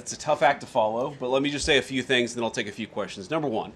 It's a tough act to follow, but let me just say a few things, and then I'll take a few questions. Number one,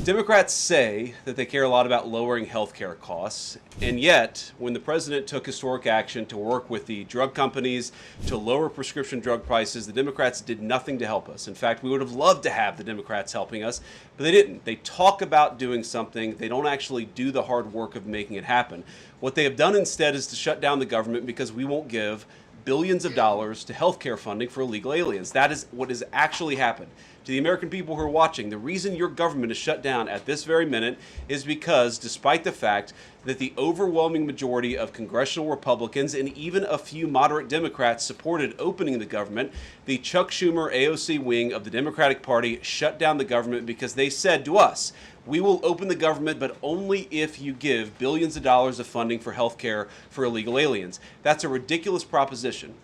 Democrats say that they care a lot about lowering health care costs, and yet when the president took historic action to work with the drug companies to lower prescription drug prices, the Democrats did nothing to help us. In fact, we would have loved to have the Democrats helping us, but they didn't. They talk about doing something. They don't actually do the hard work of making it happen. What they have done instead is to shut down the government because we won't give billions of dollars to health care funding for illegal aliens. That is what has actually happened. To the American people who are watching, the reason your government is shut down at this very minute is because, despite the fact that the overwhelming majority of congressional Republicans and even a few moderate Democrats supported opening the government, the Chuck Schumer AOC wing of the Democratic Party shut down the government because they said to us, we will open the government, but only if you give billions of dollars of funding for health care for illegal aliens. That's a ridiculous proposition.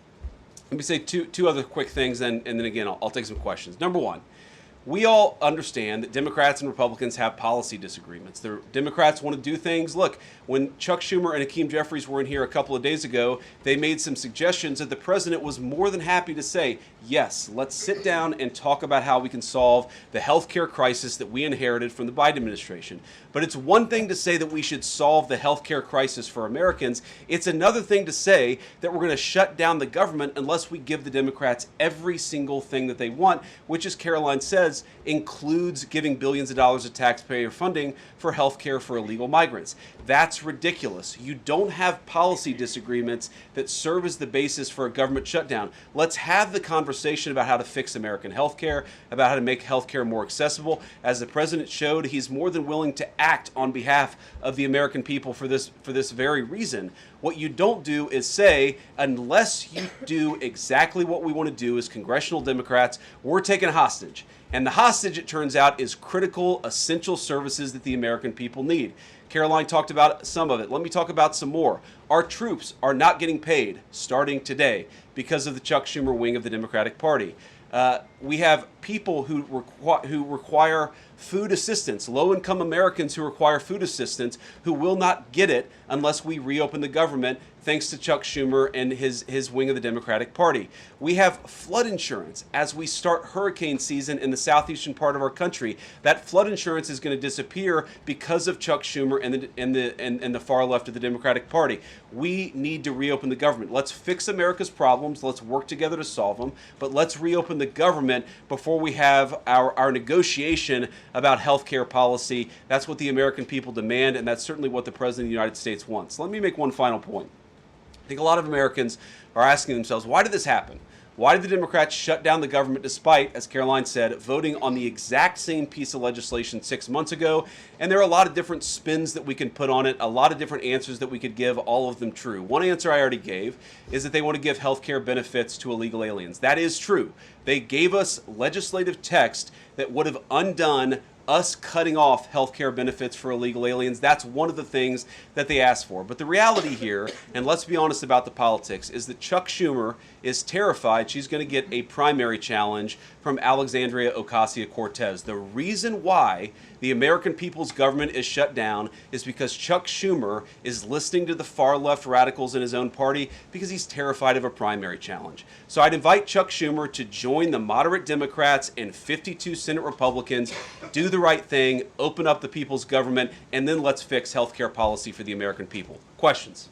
Let me say two other quick things, and then again, I'll take some questions. Number one, we all understand that Democrats and Republicans have policy disagreements. The Democrats want to do things. Look, when Chuck Schumer and Hakeem Jeffries were in here a couple of days ago, they made some suggestions that the president was more than happy to say, yes, let's sit down and talk about how we can solve the health care crisis that we inherited from the Biden administration. But it's one thing to say that we should solve the health care crisis for Americans. It's another thing to say that we're going to shut down the government unless we give the Democrats every single thing that they want, which, as Caroline says, includes giving billions of dollars of taxpayer funding for health care for illegal migrants. That's ridiculous. You don't have policy disagreements that serve as the basis for a government shutdown. Let's have the conversation about how to fix American health care, about how to make health care more accessible. As the president showed, he's more than willing to act on behalf of the American people for this very reason. What you don't do is say, unless you do exactly what we want to do as congressional Democrats, we're taking a hostage. And the hostage, it turns out, is critical, essential services that the American people need. Caroline talked about some of it. Let me talk about some more. Our troops are not getting paid starting today because of the Chuck Schumer wing of the Democratic Party. We have people who require food assistance, low-income Americans who require food assistance, who will not get it unless we reopen the government, thanks to Chuck Schumer and his wing of the Democratic Party. We have flood insurance as we start hurricane season in the southeastern part of our country. That flood insurance is going to disappear because of Chuck Schumer and the far left of the Democratic Party. We need to reopen the government. Let's fix America's problems. Let's work together to solve them. But let's reopen the government before we have our negotiation about health care policy. That's what the American people demand, and that's certainly what the President of the United States wants. Let me make one final point. I think a lot of Americans are asking themselves, why did this happen? Why did the Democrats shut down the government despite, as Caroline said, voting on the exact same piece of legislation 6 months ago? And there are a lot of different spins that we can put on it, a lot of different answers that we could give, all of them true. One answer I already gave is that they want to give health care benefits to illegal aliens. That is true. They gave us legislative text that would have undone us cutting off health care benefits for illegal aliens. That's one of the things that they asked for. But the reality here, and let's be honest about the politics, is that Chuck Schumer is terrified she's going to get a primary challenge from Alexandria Ocasio-Cortez. The reason why the American people's government is shut down is because Chuck Schumer is listening to the far left radicals in his own party because he's terrified of a primary challenge. So I'd invite Chuck Schumer to join the moderate Democrats and 52 Senate Republicans, do the right thing, open up the people's government, and then let's fix health care policy for the American people. Questions?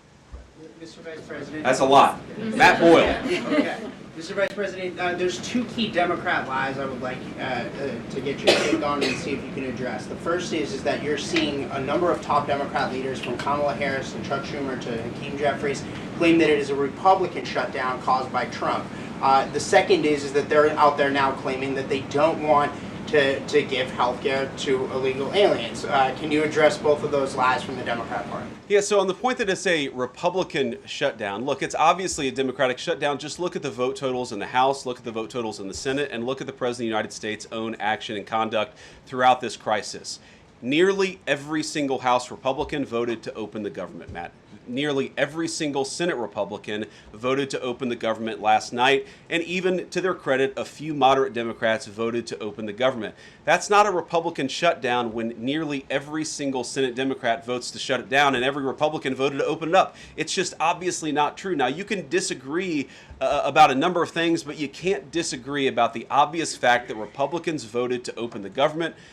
Mr. Vice President. That's a lot. Matt Boyle. Okay. Mr. Vice President, there's two key Democrat lies I would like to get your take on and see if you can address. The first is that you're seeing a number of top Democrat leaders, from Kamala Harris and Chuck Schumer to Hakeem Jeffries, claim that it is a Republican shutdown caused by Trump. The second is that they're out there now claiming that they don't want to give health care to illegal aliens. Can you address both of those lies from the Democrat Party? Yeah, so on the point that it's a Republican shutdown, look, it's obviously a Democratic shutdown. Just look at the vote totals in the House, look at the vote totals in the Senate, and look at the President of the United States' own action and conduct throughout this crisis. Nearly every single House Republican voted to open the government, Matt. Nearly every single Senate Republican voted to open the government last night, and even to their credit, a few moderate Democrats voted to open the government. That's not a Republican shutdown when nearly every single Senate Democrat votes to shut it down and every Republican voted to open it up. It's just obviously not true. Now, you can disagree about a number of things, but you can't disagree about the obvious fact that Republicans voted to open the government.